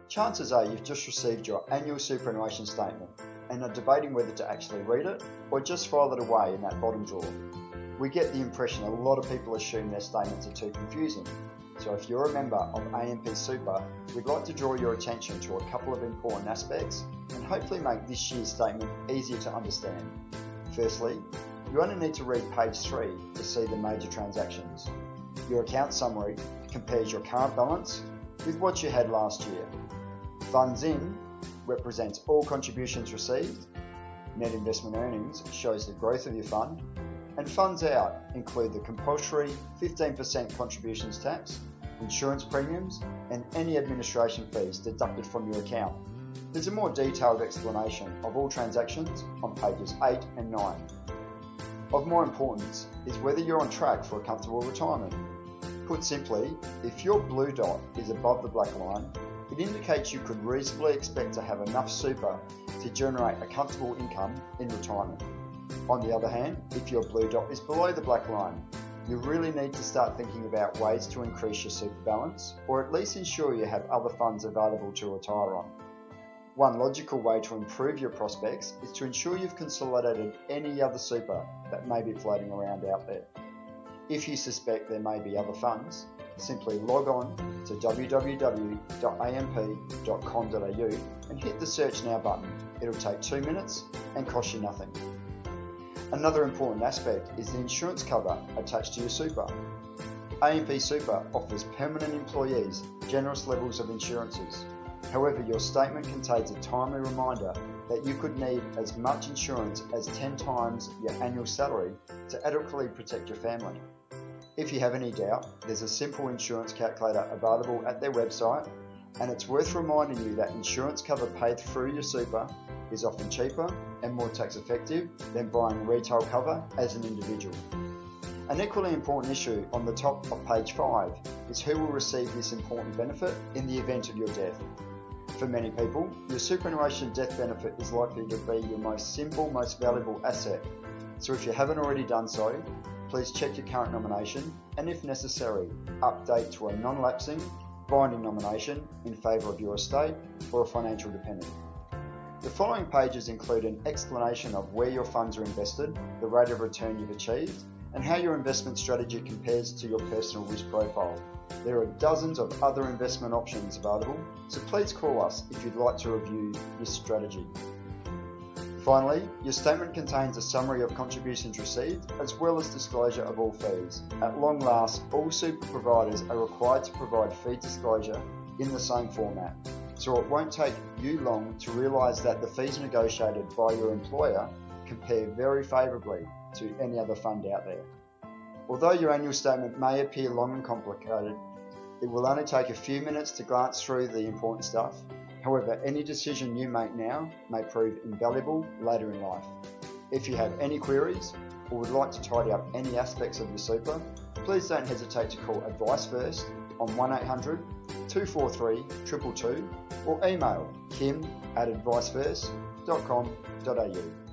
chances are you've just received your annual superannuation statement and are debating whether to actually read it or just file it away in that bottom drawer. We get the impression a lot of people assume their statements are too confusing. So if you're a member of AMP Super, we'd like to draw your attention to a couple of important aspects and hopefully make this year's statement easier to understand. Firstly, you only need to read page 3 to see the major transactions. Your account summary compares your current balance with what you had last year. Funds in represents all contributions received. Net investment earnings shows the growth of your fund. And funds out include the compulsory 15% contributions tax, insurance premiums, and any administration fees deducted from your account. There's a more detailed explanation of all transactions on pages 8 and 9. Of more importance is whether you're on track for a comfortable retirement. Put simply, if your blue dot is above the black line, it indicates you could reasonably expect to have enough super to generate a comfortable income in retirement. On the other hand, if your blue dot is below the black line, you really need to start thinking about ways to increase your super balance, or at least ensure you have other funds available to retire on. One logical way to improve your prospects is to ensure you've consolidated any other super that may be floating around out there. If you suspect there may be other funds, simply log on to www.amp.com.au and hit the Search Now button. It'll take 2 minutes and cost you nothing. Another important aspect is the insurance cover attached to your super. AMP Super offers permanent employees generous levels of insurances. However, your statement contains a timely reminder that you could need as much insurance as 10 times your annual salary to adequately protect your family. If you have any doubt, there's a simple insurance calculator available at their website, and it's worth reminding you that insurance cover paid through your super is often cheaper and more tax effective than buying retail cover as an individual. An equally important issue on the top of page 5 is who will receive this important benefit in the event of your death. For many people, your superannuation death benefit is likely to be your most simple, most valuable asset. So if you haven't already done so, please check your current nomination and, if necessary, update to a non-lapsing, binding nomination in favour of your estate or a financial dependent. The following pages include an explanation of where your funds are invested, the rate of return you've achieved, and how your investment strategy compares to your personal risk profile. There are dozens of other investment options available, so please call us if you'd like to review this strategy. Finally, your statement contains a summary of contributions received as well as disclosure of all fees. At long last, all super providers are required to provide fee disclosure in the same format, so it won't take you long to realise that the fees negotiated by your employer compare very favourably to any other fund out there. Although your annual statement may appear long and complicated, it will only take a few minutes to glance through the important stuff. However, any decision you make now may prove invaluable later in life. If you have any queries or would like to tidy up any aspects of your super, please don't hesitate to call Advice First on 1800 243 222 or email kim@advicefirst.com.au.